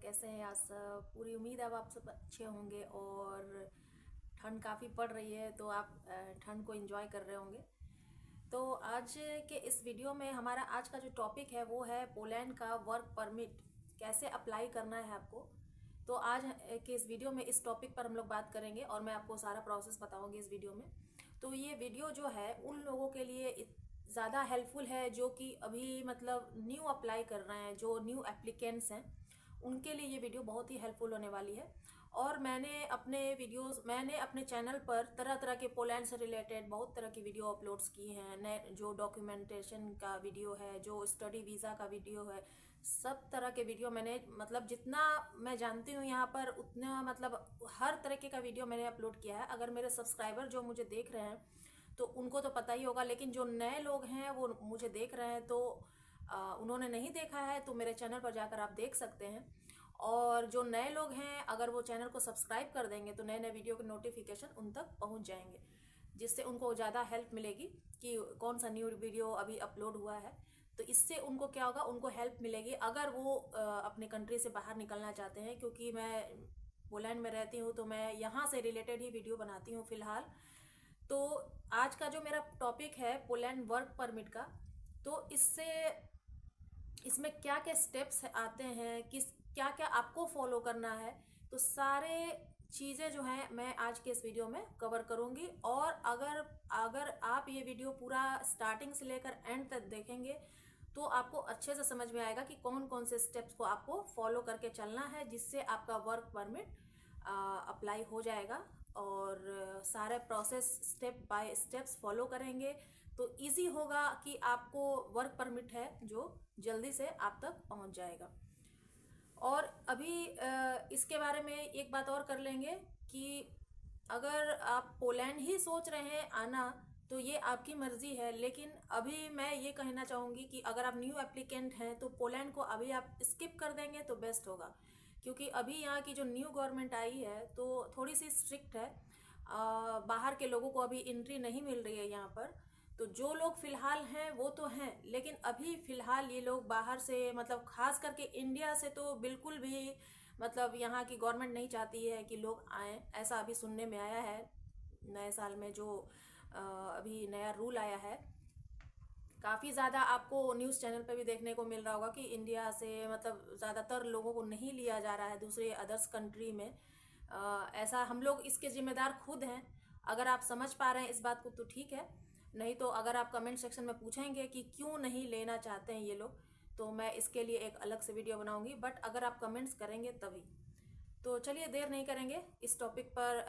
कैसे हैं आप सब। पूरी उम्मीद है अब आप सब अच्छे होंगे। और ठंड काफ़ी पड़ रही है तो आप ठंड को एंजॉय कर रहे होंगे। तो आज के इस वीडियो में हमारा आज का जो टॉपिक है वो है पोलैंड का वर्क परमिट कैसे अप्लाई करना है आपको। तो आज के इस वीडियो में इस टॉपिक पर हम लोग बात करेंगे और मैं आपको सारा प्रोसेस बताऊंगी इस वीडियो में। तो ये वीडियो जो है उन लोगों के लिए ज़्यादा हेल्पफुल है जो कि अभी मतलब न्यू अप्लाई कर रहे हैं, जो न्यू एप्लीकेंट्स हैं, उनके लिए ये वीडियो बहुत ही हेल्पफुल होने वाली है। और मैंने अपने चैनल पर तरह तरह के पोलैंड से रिलेटेड बहुत तरह की वीडियो अपलोड्स की हैं। नए जो डॉक्यूमेंटेशन का वीडियो है, जो स्टडी वीज़ा का वीडियो है, सब तरह के वीडियो मैंने मतलब जितना मैं जानती हूँ यहाँ पर उतना मतलब हर तरीके का वीडियो मैंने अपलोड किया है। अगर मेरे सब्सक्राइबर जो मुझे देख रहे हैं तो उनको तो पता ही होगा, लेकिन जो नए लोग हैं वो मुझे देख रहे हैं तो उन्होंने नहीं देखा है तो मेरे चैनल पर जाकर आप देख सकते हैं। और जो नए लोग हैं अगर वो चैनल को सब्सक्राइब कर देंगे तो नए नए वीडियो के नोटिफिकेशन उन तक पहुंच जाएंगे, जिससे उनको ज़्यादा हेल्प मिलेगी कि कौन सा न्यू वीडियो अभी अपलोड हुआ है। तो इससे उनको क्या होगा, उनको हेल्प मिलेगी अगर वो अपने कंट्री से बाहर निकलना चाहते हैं। क्योंकि मैं पोलैंड में रहती हूँ तो मैं यहाँ से रिलेटेड ही वीडियो बनाती हूँ फ़िलहाल। तो आज का जो मेरा टॉपिक है पोलैंड वर्क परमिट का, तो इसमें क्या क्या स्टेप्स आते हैं, क्या क्या आपको फॉलो करना है, तो सारे चीज़ें जो हैं मैं आज के इस वीडियो में कवर करूंगी। और अगर अगर आप ये वीडियो पूरा स्टार्टिंग से लेकर एंड तक देखेंगे तो आपको अच्छे से समझ में आएगा कि कौन कौन से स्टेप्स को आपको फॉलो करके चलना है, जिससे आपका वर्क परमिट अप्लाई हो जाएगा। और सारे process step by steps follow करेंगे तो इजी होगा कि आपको वर्क परमिट है जो जल्दी से आप तक पहुंच जाएगा। और अभी इसके बारे में एक बात और कर लेंगे कि अगर आप पोलैंड ही सोच रहे हैं आना तो ये आपकी मर्जी है, लेकिन अभी मैं ये कहना चाहूँगी कि अगर आप न्यू एप्लीकेंट हैं तो पोलैंड को अभी आप स्किप कर देंगे तो बेस्ट होगा। क्योंकि अभी यहाँ की जो न्यू गवर्नमेंट आई है तो थोड़ी सी स्ट्रिक्ट है। बाहर के लोगों को अभी एंट्री नहीं मिल रही है यहाँ पर। तो जो लोग फिलहाल हैं वो तो हैं, लेकिन अभी फिलहाल ये लोग बाहर से मतलब खास करके इंडिया से तो बिल्कुल भी मतलब यहाँ की गवर्नमेंट नहीं चाहती है कि लोग आएँ। ऐसा अभी सुनने में आया है नए साल में जो अभी नया रूल आया है। काफ़ी ज़्यादा आपको न्यूज़ चैनल पे भी देखने को मिल रहा होगा कि इंडिया से मतलब ज़्यादातर लोगों को नहीं लिया जा रहा है दूसरे अदर्स कंट्री में। ऐसा हम लोग इसके जिम्मेदार खुद हैं। अगर आप समझ पा रहे हैं इस बात को तो ठीक है, नहीं तो अगर आप कमेंट सेक्शन में पूछेंगे कि क्यों नहीं लेना चाहते हैं ये लोग, तो मैं इसके लिए एक अलग से वीडियो बनाऊंगी। बट अगर आप कमेंट्स करेंगे तभी। तो चलिए देर नहीं करेंगे, इस टॉपिक पर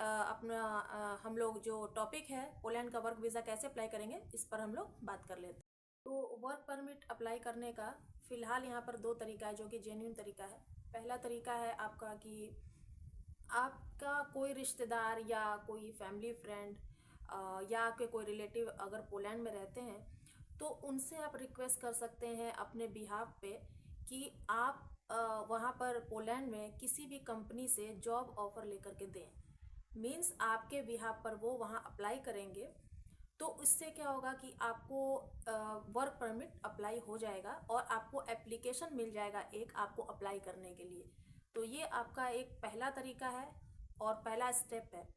हम लोग जो टॉपिक है पोलैंड का वर्क वीज़ा कैसे अप्लाई करेंगे इस पर हम लोग बात कर लेते हैं। तो वर्क परमिट अप्लाई करने का फ़िलहाल यहाँ पर दो तरीका है जो कि जेन्युइन तरीका है। पहला तरीका है आपका कि आपका कोई रिश्तेदार या कोई फैमिली फ्रेंड या आपके कोई रिलेटिव अगर पोलैंड में रहते हैं तो उनसे आप रिक्वेस्ट कर सकते हैं अपने बिहाफ पे कि आप वहाँ पर पोलैंड में किसी भी कंपनी से जॉब ऑफर लेकर के दें। मीन्स आपके बिहाफ पर वो वहाँ अप्लाई करेंगे तो इससे क्या होगा कि आपको वर्क परमिट अप्लाई हो जाएगा और आपको एप्लीकेशन मिल जाएगा एक आपको अप्लाई करने के लिए। तो ये आपका एक पहला तरीका है और पहला स्टेप है।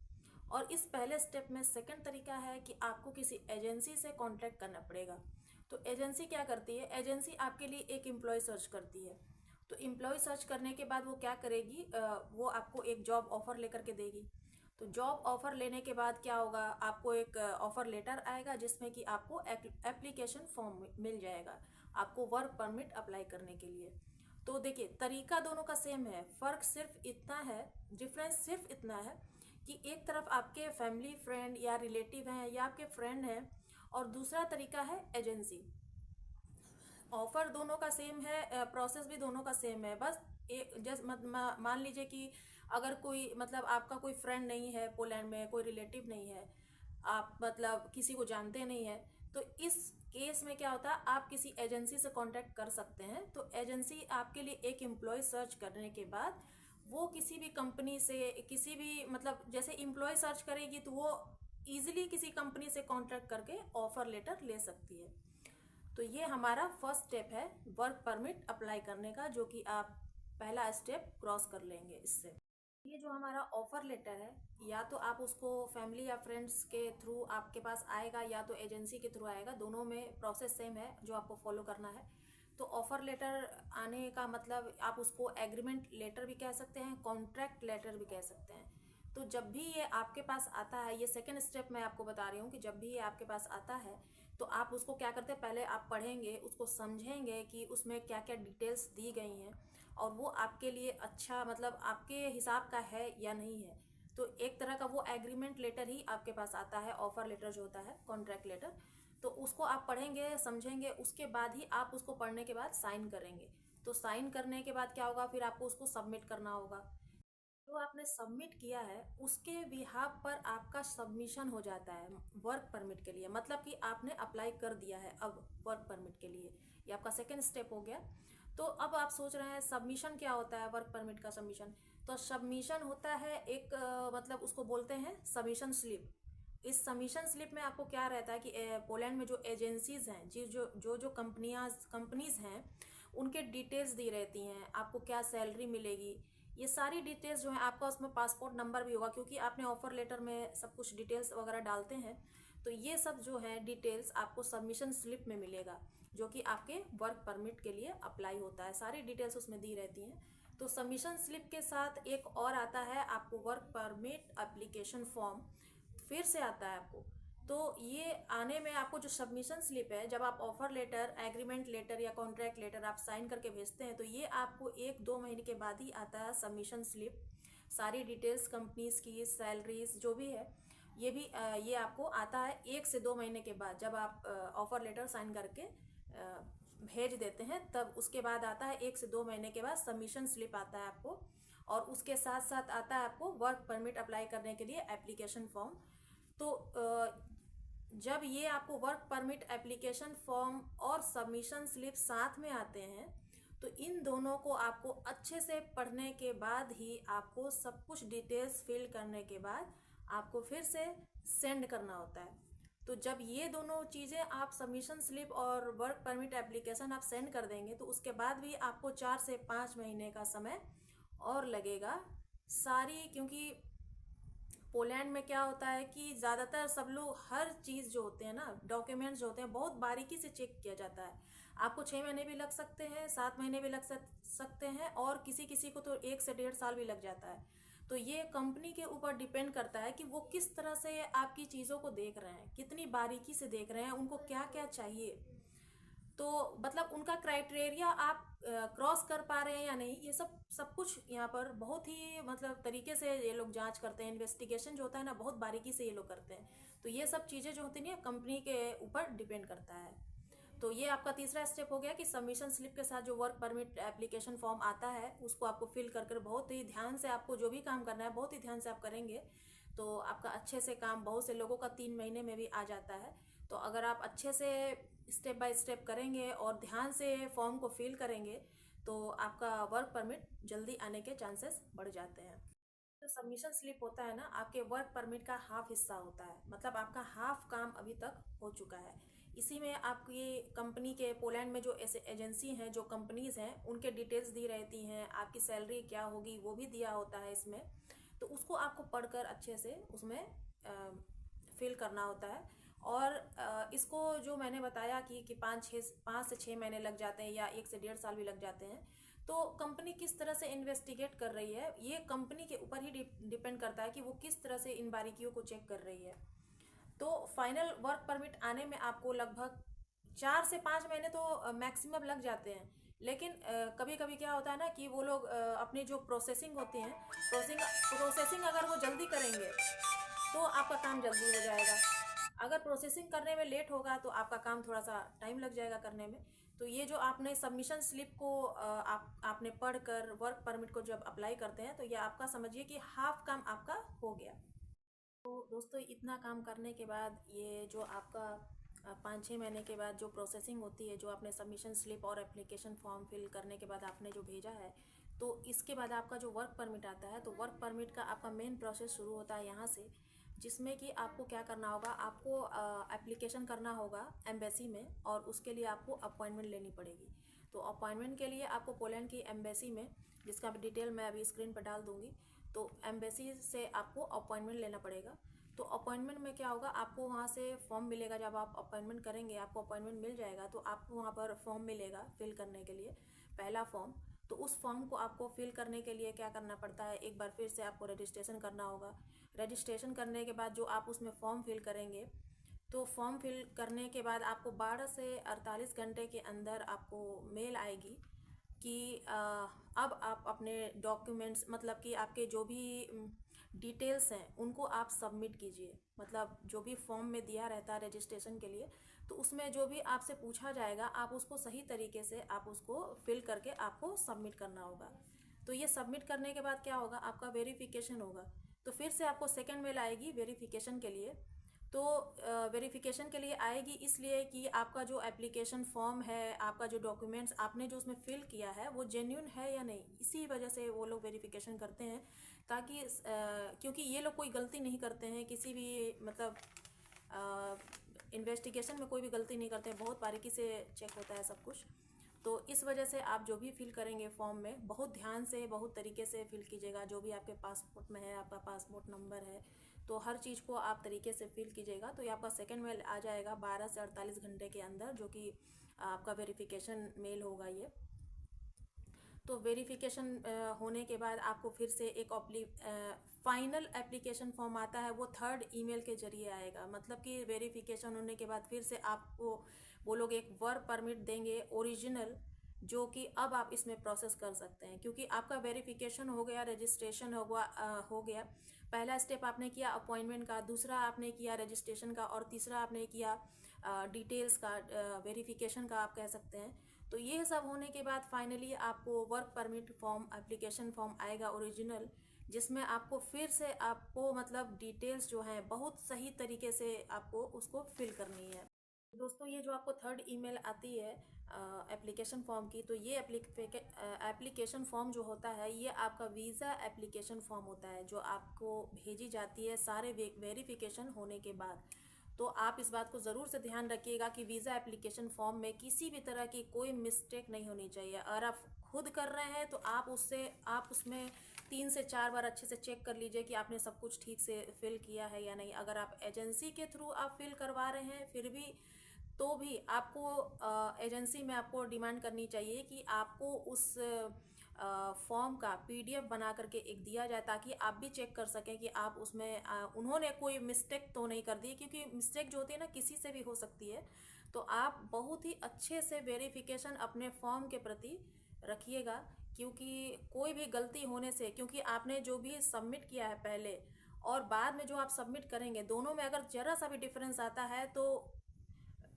और इस पहले स्टेप में सेकंड तरीका है कि आपको किसी एजेंसी से कांटेक्ट करना पड़ेगा। तो एजेंसी क्या करती है, एजेंसी आपके लिए एक एम्प्लॉय सर्च करती है। तो एम्प्लॉय सर्च करने के बाद वो क्या करेगी, वो आपको एक जॉब ऑफर लेकर के देगी। तो जॉब ऑफर लेने के बाद क्या होगा, आपको एक ऑफर लेटर आएगा जिसमें कि आपको एप्लीकेशन फॉर्म मिल जाएगा आपको वर्क परमिट अप्लाई करने के लिए। तो देखिए तरीका दोनों का सेम है, फ़र्क सिर्फ इतना है, डिफरेंस सिर्फ इतना है कि एक तरफ आपके फैमिली फ्रेंड या रिलेटिव हैं या आपके फ्रेंड हैं और दूसरा तरीका है एजेंसी। ऑफर दोनों का सेम है, प्रोसेस भी दोनों का सेम है। बस एक जैसे मान लीजिए कि अगर कोई मतलब आपका कोई फ्रेंड नहीं है पोलैंड में, कोई रिलेटिव नहीं है, आप मतलब किसी को जानते नहीं है, तो इस केस में क्या होता है आप किसी एजेंसी से कांटेक्ट कर सकते हैं। तो एजेंसी आपके लिए एक एम्प्लॉय सर्च करने के बाद वो किसी भी कंपनी से किसी भी मतलब जैसे एम्प्लॉय सर्च करेगी तो वो ईजिली किसी कंपनी से कांटेक्ट करके ऑफर लेटर ले सकती है। तो ये हमारा फर्स्ट स्टेप है वर्क परमिट अप्लाई करने का, जो कि आप पहला स्टेप क्रॉस कर लेंगे इससे। ये जो हमारा ऑफर लेटर है, या तो आप उसको फैमिली या फ्रेंड्स के थ्रू आपके पास आएगा या तो एजेंसी के थ्रू आएगा, दोनों में प्रोसेस सेम है जो आपको फॉलो करना है। तो ऑफर लेटर आने का मतलब आप उसको एग्रीमेंट लेटर भी कह सकते हैं, कॉन्ट्रैक्ट लेटर भी कह सकते हैं। तो जब भी ये आपके पास आता है, ये सेकेंड स्टेप मैं आपको बता रही हूँ कि जब भी ये आपके पास आता है तो आप उसको क्या करते हैं, पहले आप पढ़ेंगे, उसको समझेंगे कि उसमें क्या क्या डिटेल्स दी गई हैं और वो आपके लिए अच्छा मतलब आपके हिसाब का है या नहीं है। तो एक तरह का वो एग्रीमेंट लेटर ही आपके पास आता है, ऑफर लेटर जो होता है, कॉन्ट्रैक्ट लेटर। तो उसको आप पढ़ेंगे, समझेंगे, उसके बाद ही आप उसको पढ़ने के बाद साइन करेंगे। तो साइन करने के बाद क्या होगा, फिर आपको उसको सबमिट करना होगा। जो आपने सबमिट किया है उसके बिहाफ पर आपका सबमिशन हो जाता है वर्क परमिट के लिए, मतलब कि आपने अप्लाई कर दिया है अब वर्क परमिट के लिए। ये आपका सेकेंड स्टेप हो गया। तो अब आप सोच रहे हैं सबमिशन क्या होता है, वर्क परमिट का सबमिशन। तो सबमिशन होता है एक मतलब उसको बोलते हैं सबमिशन स्लिप। इस सबमिशन स्लिप में आपको क्या रहता है कि पोलैंड में जो एजेंसीज हैं, जी जो कंपनीज हैं, उनके डिटेल्स दी रहती हैं, आपको क्या सैलरी मिलेगी, ये सारी डिटेल्स जो है आपका, उसमें पासपोर्ट नंबर भी होगा क्योंकि आपने ऑफर लेटर में सब कुछ डिटेल्स वगैरह डालते हैं। तो ये सब जो है डिटेल्स आपको सबमिशन स्लिप में मिलेगा, जो कि आपके वर्क परमिट के लिए अप्लाई होता है, सारी डिटेल्स उसमें दी रहती हैं। तो सबमिशन स्लिप के साथ एक और आता है आपको वर्क परमिट एप्लीकेशन फॉर्म, फिर से आता है आपको। तो ये आने में आपको जो सबमिशन स्लिप है, जब आप ऑफर लेटर, एग्रीमेंट लेटर या कॉन्ट्रैक्ट लेटर आप साइन करके भेजते हैं, तो ये आपको 1-2 महीने के बाद ही आता है सबमिशन स्लिप। सारी डिटेल्स कंपनीज की, सैलरीज जो भी है, ये भी ये आपको आता है 1 से 2 महीने के बाद, जब आप ऑफर लेटर साइन करके भेज देते हैं, तब उसके बाद आता है 1 से 2 महीने के बाद सबमिशन स्लिप आता है आपको। और उसके साथ साथ आता है आपको वर्क परमिट अप्लाई करने के लिए एप्लीकेशन फॉर्म। तो जब ये आपको वर्क परमिट एप्लीकेशन फॉर्म और सबमिशन स्लिप साथ में आते हैं, तो इन दोनों को आपको अच्छे से पढ़ने के बाद ही, आपको सब कुछ डिटेल्स फिल करने के बाद आपको फिर से सेंड करना होता है। तो जब ये दोनों चीज़ें आप सबमिशन स्लिप और वर्क परमिट एप्लीकेशन आप सेंड कर देंगे, तो उसके बाद भी आपको 4 से 5 महीने का समय और लगेगा सारी, क्योंकि पोलैंड में क्या होता है कि ज़्यादातर सब लोग हर चीज़ जो होते हैं ना, डॉक्यूमेंट्स जो होते हैं, बहुत बारीकी से चेक किया जाता है। आपको 6 महीने भी लग सकते हैं, 7 महीने भी लग सकते हैं, और किसी किसी को तो 1 से 1.5 साल भी लग जाता है। तो ये कंपनी के ऊपर डिपेंड करता है कि वो किस तरह से आपकी चीज़ों को देख रहे हैं, कितनी बारीकी से देख रहे हैं, उनको क्या क्या चाहिए। तो मतलब उनका क्राइटेरिया आप क्रॉस कर पा रहे हैं या नहीं, ये सब सब कुछ यहाँ पर बहुत ही मतलब तरीके से ये लोग जांच करते हैं। इन्वेस्टिगेशन जो होता है ना, बहुत बारीकी से ये लोग करते हैं। तो ये सब चीज़ें जो होती हैं कंपनी के ऊपर डिपेंड करता है। तो ये आपका तीसरा स्टेप हो गया कि सबमिशन स्लिप के साथ जो वर्क परमिट एप्लीकेशन फॉर्म आता है, उसको आपको फिल कर बहुत ही ध्यान से, आपको जो भी काम करना है बहुत ही ध्यान से आप करेंगे, तो आपका अच्छे से काम, बहुत से लोगों का 3 महीने में भी आ जाता है। तो अगर आप अच्छे से स्टेप बाय स्टेप करेंगे और ध्यान से फॉर्म को फिल करेंगे, तो आपका वर्क परमिट जल्दी आने के चांसेस बढ़ जाते हैं। जो सबमिशन स्लिप होता है ना, आपके वर्क परमिट का हाफ हिस्सा होता है, मतलब आपका हाफ काम अभी तक हो चुका है। इसी में आपकी कंपनी के, पोलैंड में जो ऐसे एजेंसी हैं, जो कंपनीज हैं, उनके डिटेल्स दी रहती हैं, आपकी सैलरी क्या होगी वो भी दिया होता है इसमें। तो उसको आपको पढ़कर अच्छे से उसमें फिल करना होता है। और इसको जो मैंने बताया कि 5 से 6 महीने लग जाते हैं या 1 से 1.5 साल भी लग जाते हैं। तो कंपनी किस तरह से इन्वेस्टिगेट कर रही है, ये कंपनी के ऊपर ही डिपेंड करता है कि वो किस तरह से इन बारीकियों को चेक कर रही है। तो फाइनल वर्क परमिट आने में आपको लगभग 4 से 5 महीने तो मैक्सिमम लग जाते हैं। लेकिन कभी कभी क्या होता है ना कि वो लोग अपनी जो प्रोसेसिंग होती है, प्रोसेसिंग अगर वो जल्दी करेंगे तो आपका काम जल्दी हो जाएगा। अगर प्रोसेसिंग करने में लेट होगा तो आपका काम थोड़ा सा टाइम लग जाएगा करने में। तो ये जो आपने सबमिशन स्लिप को आपने पढ़कर वर्क परमिट को जब अप्लाई करते हैं, तो ये आपका समझिए कि हाफ काम आपका हो गया। तो दोस्तों, इतना काम करने के बाद ये जो आपका 5-6 महीने के बाद जो प्रोसेसिंग होती है, जो आपने सबमिशन स्लिप और एप्लीकेशन फॉर्म फिल करने के बाद आपने जो भेजा है, तो इसके बाद आपका जो वर्क परमिट आता है, तो वर्क परमिट का आपका मेन प्रोसेस शुरू होता है यहाँ से, जिसमें कि आपको क्या करना होगा, आपको एप्लीकेशन करना होगा एम्बेसी में, और उसके लिए आपको अपॉइंटमेंट लेनी पड़ेगी। तो अपॉइंटमेंट के लिए आपको पोलैंड की एम्बेसी में, जिसका डिटेल मैं अभी स्क्रीन पर डाल दूंगी, तो एम्बेसी से आपको अपॉइंटमेंट लेना पड़ेगा। तो अपॉइंटमेंट में क्या होगा, आपको वहाँ से फॉर्म मिलेगा। जब आप अपॉइंटमेंट करेंगे, आपको अपॉइंटमेंट मिल जाएगा, तो आपको वहाँ पर फॉर्म मिलेगा फिल करने के लिए, पहला फॉर्म। तो उस फॉर्म को आपको फिल करने के लिए क्या करना पड़ता है, एक बार फिर से आपको रजिस्ट्रेशन करना होगा। रजिस्ट्रेशन करने के बाद जो आप उसमें फॉर्म फिल करेंगे, तो फॉर्म फिल करने के बाद आपको 12 से 48 घंटे के अंदर आपको मेल आएगी कि अब आप अपने डॉक्यूमेंट्स, मतलब कि आपके जो भी डिटेल्स हैं उनको आप सबमिट कीजिए। मतलब जो भी फॉर्म में दिया रहता है रजिस्ट्रेशन के लिए, तो उसमें जो भी आपसे पूछा जाएगा, आप उसको सही तरीके से आप उसको फिल करके आपको सबमिट करना होगा। तो ये सबमिट करने के बाद क्या होगा, आपका वेरिफिकेशन होगा। तो फिर से आपको सेकेंड मेल आएगी वेरिफिकेशन के लिए। तो वेरिफिकेशन के लिए आएगी इसलिए कि आपका जो एप्लीकेशन फॉर्म है, आपका जो डॉक्यूमेंट्स आपने जो उसमें फिल किया है वो जेन्युइन है या नहीं, इसी वजह से वो लोग वेरिफिकेशन करते हैं। ताकि क्योंकि ये लोग कोई गलती नहीं करते हैं किसी भी, मतलब इन्वेस्टिगेशन में कोई भी गलती नहीं करते हैं, बहुत बारीकी से चेक होता है सब कुछ। तो इस वजह से आप जो भी फिल करेंगे फॉर्म में, बहुत ध्यान से, बहुत तरीके से फिल कीजिएगा। जो भी आपके पासपोर्ट में है, आपका पासपोर्ट नंबर है, तो हर चीज़ को आप तरीके से फिल कीजिएगा। तो ये आपका सेकंड मेल आ जाएगा 12 से 48 घंटे के अंदर, जो कि आपका वेरिफिकेशन मेल होगा ये। तो वेरिफिकेशन होने के बाद आपको फिर से एक फाइनल एप्लीकेशन फॉर्म आता है, वो थर्ड ईमेल के जरिए आएगा। मतलब कि वेरिफिकेशन होने के बाद फिर से आपको वो लोग एक वर्क परमिट देंगे ओरिजिनल, जो कि अब आप इसमें प्रोसेस कर सकते हैं। क्योंकि आपका वेरिफिकेशन हो गया, रजिस्ट्रेशन हो गया। पहला स्टेप आपने किया अपॉइंटमेंट का, दूसरा आपने किया रजिस्ट्रेशन का, और तीसरा आपने किया डिटेल्स का, वेरिफिकेशन का आप कह सकते हैं। तो ये सब होने के बाद फाइनली आपको work permit form, application form आएगा ओरिजिनल, जिसमें आपको फिर से आपको मतलब डिटेल्स जो हैं बहुत सही तरीके से आपको उसको फिल करनी है। दोस्तों, ये जो आपको थर्ड ईमेल आती है एप्लीकेशन फॉर्म की, तो ये एप्लीकेशन फॉर्म जो होता है, ये आपका वीज़ा एप्लीकेशन फॉर्म होता है, जो आपको भेजी जाती है सारे वेरिफिकेशन होने के बाद। तो आप इस बात को ज़रूर से ध्यान रखिएगा कि वीज़ा एप्लीकेशन फॉर्म में किसी भी तरह की कोई मिस्टेक नहीं होनी चाहिए। अगर आप खुद कर रहे हैं तो आप उसमें 3 से 4 बार अच्छे से चेक कर लीजिए कि आपने सब कुछ ठीक से फिल किया है या नहीं। अगर आप एजेंसी के थ्रू आप फिल करवा रहे हैं फिर भी, तो भी आपको एजेंसी में आपको डिमांड करनी चाहिए कि आपको उस फॉर्म का PDF बना करके एक दिया जाए, ताकि आप भी चेक कर सकें कि आप उसमें उन्होंने कोई मिस्टेक तो नहीं कर दी। क्योंकि मिस्टेक जो होती है ना, किसी से भी हो सकती है। तो आप बहुत ही अच्छे से वेरिफिकेशन अपने फॉर्म के प्रति रखिएगा, क्योंकि कोई भी गलती होने से, क्योंकि आपने जो भी सबमिट किया है पहले और बाद में जो आप सबमिट करेंगे, दोनों में अगर जरा सा भी डिफरेंस आता है, तो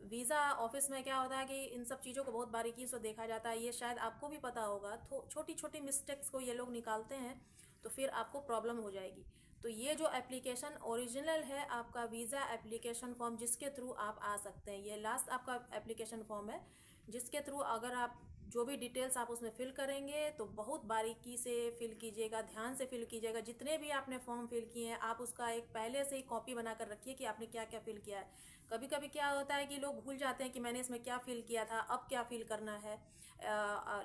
वीज़ा ऑफिस में क्या होता है कि इन सब चीज़ों को बहुत बारीकी से देखा जाता है। ये शायद आपको भी पता होगा, तो छोटी छोटी मिस्टेक्स को ये लोग निकालते हैं, तो फिर आपको प्रॉब्लम हो जाएगी। तो ये जो एप्लीकेशन ओरिजिनल है, आपका वीज़ा एप्लीकेशन फॉर्म, जिसके थ्रू आप आ सकते हैं, ये लास्ट आपका एप्लीकेशन फॉर्म है, जिसके थ्रू अगर आप जो भी डिटेल्स आप उसमें फिल करेंगे, तो बहुत बारीकी से फिल कीजिएगा, ध्यान से फिल कीजिएगा। जितने भी आपने फॉर्म फिल किए हैं, आप उसका एक पहले से ही कॉपी बना कर रखिए कि आपने क्या क्या फिल किया है। कभी कभी क्या होता है कि लोग भूल जाते हैं कि मैंने इसमें क्या फिल किया था, अब क्या फिल करना है।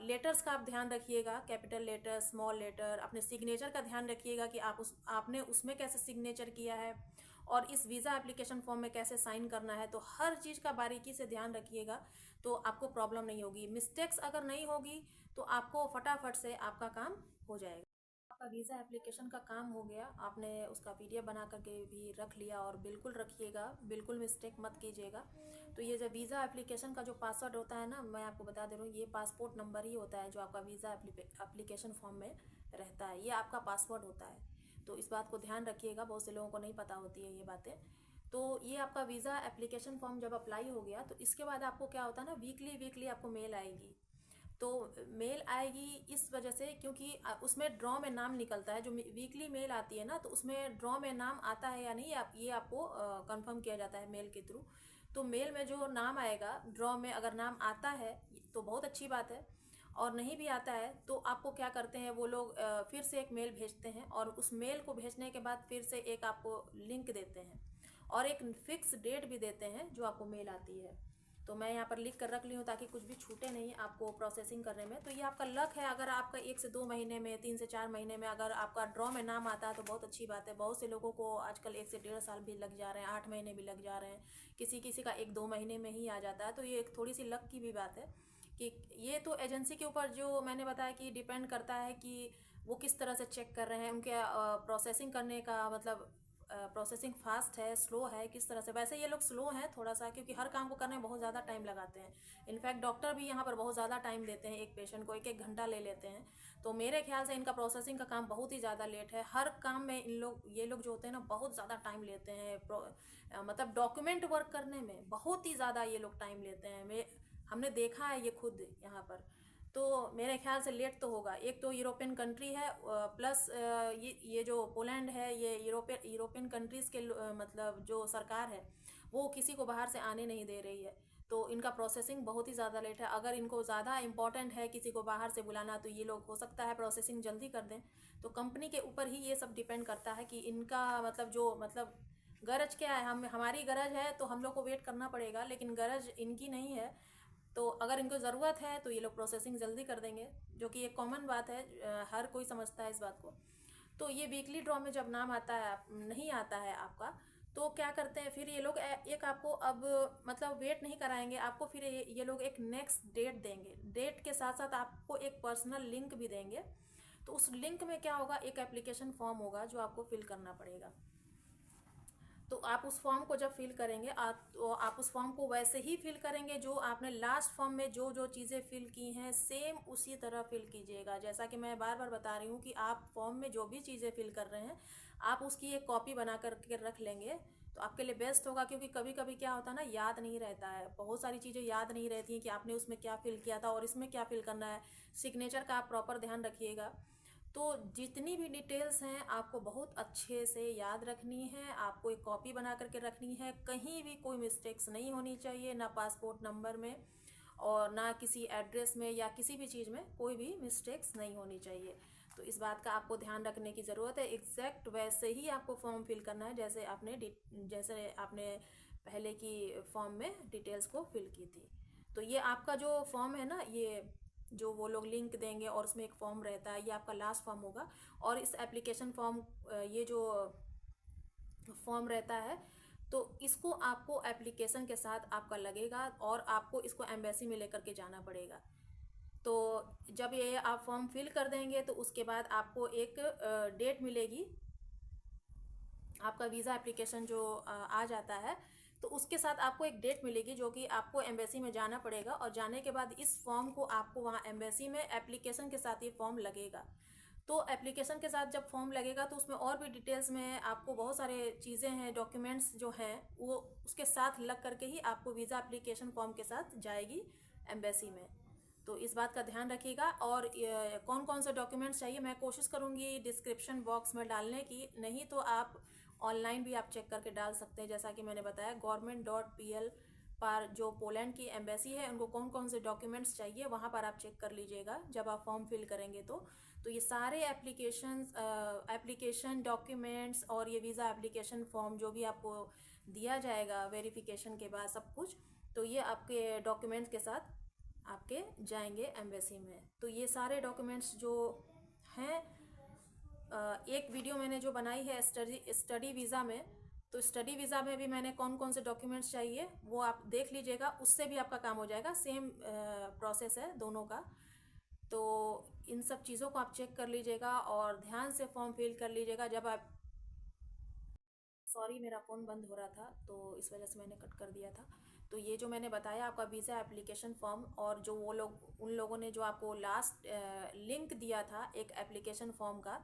लेटर्स का आप ध्यान रखिएगा, कैपिटल लेटर, स्मॉल लेटर। अपने सिग्नेचर का ध्यान रखिएगा कि आपने उसमें कैसे सिग्नेचर किया है, और इस वीज़ा एप्लीकेशन फॉर्म में कैसे साइन करना है। तो हर चीज़ का बारीकी से ध्यान रखिएगा, तो आपको प्रॉब्लम नहीं होगी। मिस्टेक्स अगर नहीं होगी तो आपको फटाफट से आपका काम हो जाएगा। आपका वीज़ा एप्लीकेशन का काम हो गया, आपने उसका PDF बना करके भी रख लिया, और बिल्कुल रखिएगा, बिल्कुल मिस्टेक मत कीजिएगा। तो ये जो वीज़ा एप्लीकेशन का जो पासवर्ड होता है ना, मैं आपको बता दे रहा हूँ, ये पासपोर्ट नंबर ही होता है जो आपका वीज़ा एप्लीकेशन फॉर्म में रहता है, ये आपका पासवर्ड होता है। तो इस बात को ध्यान रखिएगा, बहुत से लोगों को नहीं पता होती है ये बातें। तो ये आपका वीज़ा एप्लीकेशन फॉर्म जब अप्लाई हो गया, तो इसके बाद आपको क्या होता है ना, वीकली आपको मेल आएगी। तो मेल आएगी इस वजह से क्योंकि उसमें ड्रॉ में नाम निकलता है। जो वीकली मेल आती है ना, तो उसमें ड्रॉ में नाम आता है या नहीं, ये आपको कंफर्म किया जाता है मेल के थ्रू। तो मेल में जो नाम आएगा ड्रॉ में, अगर नाम आता है तो बहुत अच्छी बात है, और नहीं भी आता है तो आपको क्या करते हैं वो लोग, फिर से एक मेल भेजते हैं, और उस मेल को भेजने के बाद फिर से एक आपको लिंक देते हैं, और एक फिक्स डेट भी देते हैं जो आपको मेल आती है। तो मैं यहाँ पर लिख कर रख ली हूँ ताकि कुछ भी छूटे नहीं आपको प्रोसेसिंग करने में। तो ये आपका लक है, अगर आपका 1 से 2 महीने में, 3 से 4 महीने में अगर आपका ड्रॉ में नाम आता है तो बहुत अच्छी बात है। बहुत से लोगों को आजकल 1 से 1.5 साल भी लग जा रहे हैं, 8 महीने भी लग जा रहे हैं, किसी किसी का 1-2 महीने में ही आ जाता है। तो ये एक थोड़ी सी लक की भी बात है कि ये तो एजेंसी के ऊपर जो मैंने बताया कि डिपेंड करता है कि वो किस तरह से चेक कर रहे हैं, उनके प्रोसेसिंग करने का मतलब प्रोसेसिंग फास्ट है, स्लो है, किस तरह से। वैसे ये लोग स्लो हैं थोड़ा सा, क्योंकि हर काम को करने में बहुत ज़्यादा टाइम लगाते हैं। इनफैक्ट डॉक्टर भी यहाँ पर बहुत ज़्यादा टाइम देते हैं, एक पेशेंट को 1-1 घंटा ले लेते हैं। तो मेरे ख्याल से इनका प्रोसेसिंग का काम बहुत ही ज़्यादा लेट है। हर काम में ये लोग जो होते हैं ना बहुत ज़्यादा टाइम लेते हैं, मतलब डॉक्यूमेंट वर्क करने में बहुत ही ज़्यादा ये लोग टाइम लेते हैं। हमने देखा है ये खुद यहाँ पर। तो मेरे ख्याल से लेट तो होगा। एक तो यूरोपियन कंट्री है, प्लस ये जो पोलैंड है, ये यूरोपियन कंट्रीज़ के मतलब जो सरकार है वो किसी को बाहर से आने नहीं दे रही है। तो इनका प्रोसेसिंग बहुत ही ज़्यादा लेट है। अगर इनको ज़्यादा इंपॉर्टेंट है किसी को बाहर से बुलाना तो ये लोग हो सकता है प्रोसेसिंग जल्दी कर दें। तो कंपनी के ऊपर ही ये सब डिपेंड करता है कि इनका मतलब जो मतलब गरज क्या है। हमारी गरज है तो हम लोग को वेट करना पड़ेगा, लेकिन गरज इनकी नहीं है। तो अगर इनको ज़रूरत है तो ये लोग प्रोसेसिंग जल्दी कर देंगे, जो कि एक कॉमन बात है, हर कोई समझता है इस बात को। तो ये वीकली ड्रॉ में जब नाम आता है, नहीं आता है आपका, तो क्या करते हैं फिर ये लोग एक आपको अब मतलब वेट नहीं कराएंगे आपको, फिर ये लोग एक नेक्स्ट डेट देंगे। डेट के साथ साथ आपको एक पर्सनल लिंक भी देंगे। तो उस लिंक में क्या होगा, एक एप्लीकेशन फॉर्म होगा जो आपको फिल करना पड़ेगा। तो आप उस फॉर्म को जब फिल करेंगे तो आप उस फॉर्म को वैसे ही फिल करेंगे जो आपने लास्ट फॉर्म में जो जो चीज़ें फिल की हैं सेम उसी तरह फिल कीजिएगा। जैसा कि मैं बार बार बता रही हूँ कि आप फॉर्म में जो भी चीज़ें फिल कर रहे हैं आप उसकी एक कॉपी बना करके रख लेंगे तो आपके लिए बेस्ट होगा। क्योंकि कभी कभी क्या होता है ना, याद नहीं रहता है, बहुत सारी चीज़ें याद नहीं रहती हैं कि आपने उसमें क्या फिल किया था और इसमें क्या फिल करना है। सिग्नेचर का आप प्रॉपर ध्यान रखिएगा। तो जितनी भी डिटेल्स हैं आपको बहुत अच्छे से याद रखनी है, आपको एक कॉपी बना करके रखनी है। कहीं भी कोई मिस्टेक्स नहीं होनी चाहिए, ना पासपोर्ट नंबर में और ना किसी एड्रेस में या किसी भी चीज़ में कोई भी मिस्टेक्स नहीं होनी चाहिए। तो इस बात का आपको ध्यान रखने की ज़रूरत है। एग्जैक्ट वैसे ही आपको फॉर्म फिल करना है जैसे आपने पहले की फॉर्म में डिटेल्स को फिल की थी। तो ये आपका जो फॉर्म है ना, ये जो वो लोग लिंक देंगे और उसमें एक फॉर्म रहता है, ये आपका लास्ट फॉर्म होगा। और इस एप्लीकेशन फॉर्म, ये जो फॉर्म रहता है, तो इसको आपको एप्लीकेशन के साथ आपका लगेगा और आपको इसको एम्बेसी में लेकर के जाना पड़ेगा। तो जब ये आप फॉर्म फिल कर देंगे तो उसके बाद आपको एक डेट मिलेगी। आपका वीज़ा एप्लीकेशन जो आ जाता है तो उसके साथ आपको एक डेट मिलेगी जो कि आपको एम्बेसी में जाना पड़ेगा। और जाने के बाद इस फॉर्म को आपको वहाँ एम्बेसी में एप्लीकेशन के साथ ये फॉर्म लगेगा। तो एप्लीकेशन के साथ जब फॉर्म लगेगा तो उसमें और भी डिटेल्स में आपको बहुत सारे चीज़ें हैं, डॉक्यूमेंट्स जो हैं वो उसके साथ लग करके ही आपको वीज़ा एप्लीकेशन फॉर्म के साथ जाएगी एम्बेसी में। तो इस बात का ध्यान रखिएगा। और कौन कौन से डॉक्यूमेंट्स चाहिए मैं कोशिश करूँगी डिस्क्रिप्शन बॉक्स में डालने की, नहीं तो आप ऑनलाइन भी आप चेक करके डाल सकते हैं। जैसा कि मैंने बताया government.pl पर जो पोलैंड की एम्बेसी है उनको कौन कौन से डॉक्यूमेंट्स चाहिए वहाँ पर आप चेक कर लीजिएगा जब आप फॉर्म फिल करेंगे। तो ये सारे एप्लीकेशन डॉक्यूमेंट्स और ये वीज़ा एप्लीकेशन फॉर्म जो भी आपको दिया जाएगा वेरिफिकेशन के बाद सब कुछ, तो ये आपके डॉक्यूमेंट्स के साथ आपके जाएंगे एम्बेसी में। तो ये सारे डॉक्यूमेंट्स जो हैं, एक वीडियो मैंने जो बनाई है स्टडी वीज़ा में, तो स्टडी वीज़ा में भी मैंने कौन कौन से डॉक्यूमेंट्स चाहिए वो आप देख लीजिएगा, उससे भी आपका काम हो जाएगा। सेम प्रोसेस है दोनों का। तो इन सब चीज़ों को आप चेक कर लीजिएगा और ध्यान से फॉर्म फिल कर लीजिएगा। जब आप, सॉरी मेरा फ़ोन बंद हो रहा था तो इस वजह से मैंने कट कर दिया था। तो ये जो मैंने बताया आपका वीज़ा एप्लीकेशन फॉर्म, और जो वो लोग उन लोगों ने जो आपको लास्ट लिंक दिया था एक एप्लीकेशन फॉर्म का,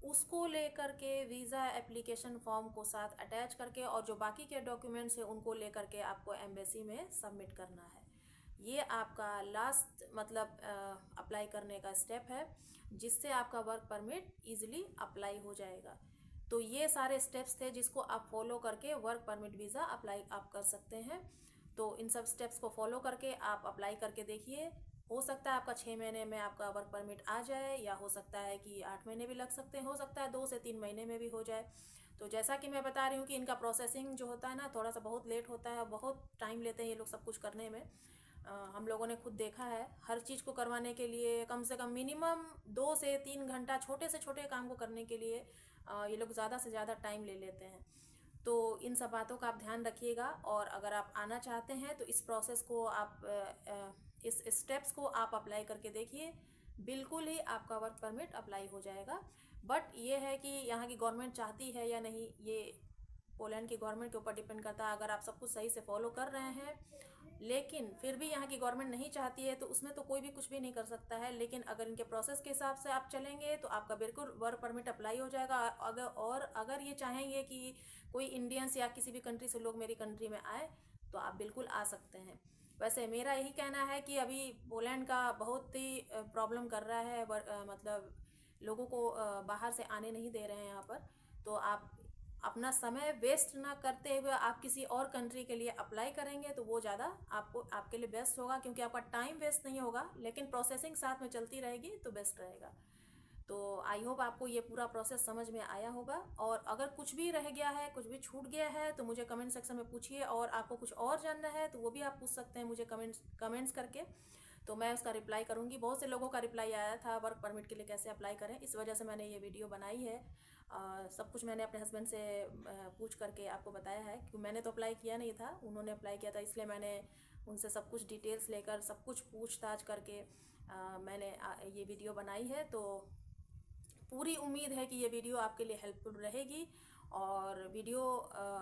उसको लेकर के वीज़ा एप्लीकेशन फॉर्म को साथ अटैच करके और जो बाकी के डॉक्यूमेंट्स हैं उनको लेकर के आपको एम्बेसी में सबमिट करना है। ये आपका लास्ट मतलब अप्लाई करने का स्टेप है जिससे आपका वर्क परमिट ईजिली अप्लाई हो जाएगा। तो ये सारे स्टेप्स थे जिसको आप फॉलो करके वर्क परमिट वीज़ा अप्लाई आप कर सकते हैं। तो इन सब स्टेप्स को फॉलो करके आप अप्लाई करके देखिए। हो सकता है आपका 6 महीने में आपका वर्क परमिट आ जाए, या हो सकता है कि 8 महीने भी लग सकते हैं, हो सकता है 2 से 3 महीने में भी हो जाए। तो जैसा कि मैं बता रही हूँ कि इनका प्रोसेसिंग जो होता है ना, थोड़ा सा बहुत लेट होता है, बहुत टाइम लेते हैं ये लोग सब कुछ करने में। हम लोगों ने खुद देखा है, हर चीज़ को करवाने के लिए कम से कम मिनिमम 2 से 3 घंटा, छोटे से छोटे काम को करने के लिए ये लोग ज़्यादा से ज़्यादा टाइम ले लेते हैं। तो इन सब बातों का आप ध्यान रखिएगा, और अगर आप आना चाहते हैं तो इस प्रोसेस को आप इस स्टेप्स को आप अप्लाई करके देखिए, बिल्कुल ही आपका वर्क परमिट अप्लाई हो जाएगा। बट ये है कि यहाँ की गवर्नमेंट चाहती है या नहीं, ये पोलैंड की गवर्नमेंट के ऊपर डिपेंड करता है। अगर आप सब कुछ सही से फॉलो कर रहे हैं, लेकिन फिर भी यहाँ की गवर्नमेंट नहीं चाहती है, तो उसमें तो कोई भी कुछ भी नहीं कर सकता है। लेकिन अगर इनके प्रोसेस के हिसाब से आप चलेंगे तो आपका बिल्कुल वर्क परमिट अप्लाई हो जाएगा। अगर ये चाहेंगे कि कोई इंडियंस या किसी भी कंट्री से लोग मेरी कंट्री में आए, तो आप बिल्कुल आ सकते हैं। वैसे मेरा यही कहना है कि अभी पोलैंड का बहुत ही प्रॉब्लम कर रहा है, मतलब लोगों को बाहर से आने नहीं दे रहे हैं यहाँ पर। तो आप अपना समय वेस्ट ना करते हुए आप किसी और कंट्री के लिए अप्लाई करेंगे तो वो ज़्यादा आपके लिए बेस्ट होगा, क्योंकि आपका टाइम वेस्ट नहीं होगा, लेकिन प्रोसेसिंग साथ में चलती रहेगी तो बेस्ट रहेगा। तो आई होप आपको ये पूरा प्रोसेस समझ में आया होगा, और अगर कुछ भी रह गया है, कुछ भी छूट गया है, तो मुझे कमेंट सेक्शन में पूछिए, और आपको कुछ और जानना है तो वो भी आप पूछ सकते हैं मुझे कमेंट्स करके, तो मैं उसका रिप्लाई करूँगी। बहुत से लोगों का रिप्लाई आया था वर्क परमिट के लिए कैसे अप्लाई करें, इस वजह से मैंने ये वीडियो बनाई है। सब कुछ मैंने अपने हस्बैंड से पूछ करके आपको बताया है, क्योंकि मैंने तो अप्लाई किया नहीं था, उन्होंने अप्लाई किया था, इसलिए मैंने उनसे सब कुछ डिटेल्स लेकर, सब कुछ पूछताछ करके मैंने ये वीडियो बनाई है। तो पूरी उम्मीद है कि ये वीडियो आपके लिए हेल्पफुल रहेगी और वीडियो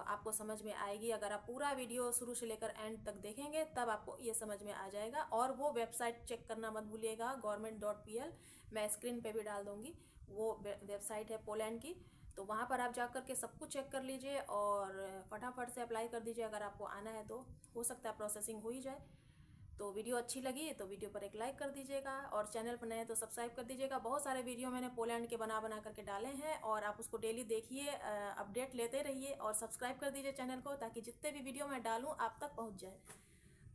आपको समझ में आएगी। अगर आप पूरा वीडियो शुरू से लेकर एंड तक देखेंगे तब आपको ये समझ में आ जाएगा। और वो वेबसाइट चेक करना मत भूलिएगा, government.pl, मैं स्क्रीन पे भी डाल दूँगी, वो वेबसाइट है पोलैंड की। तो वहाँ पर आप जा कर के सब कुछ चेक कर लीजिए और फटाफट से अप्लाई कर दीजिए। अगर आपको आना है तो हो सकता है प्रोसेसिंग हो ही जाए। तो वीडियो अच्छी लगी तो वीडियो पर एक लाइक कर दीजिएगा, और चैनल पर नए हैं तो सब्सक्राइब कर दीजिएगा। बहुत सारे वीडियो मैंने पोलैंड के बना करके डाले हैं, और आप उसको डेली देखिए, अपडेट लेते रहिए, और सब्सक्राइब कर दीजिए चैनल को, ताकि जितने भी वीडियो मैं डालूँ आप तक पहुँच जाए।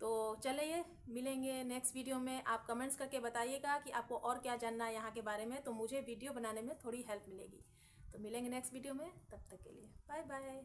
तो चलिए मिलेंगे नेक्स्ट वीडियो में। आप कमेंट्स करके बताइएगा कि आपको और क्या जानना है यहाँ के बारे में, तो मुझे वीडियो बनाने में थोड़ी हेल्प मिलेगी। तो मिलेंगे नेक्स्ट वीडियो में, तब तक के लिए बाय बाय।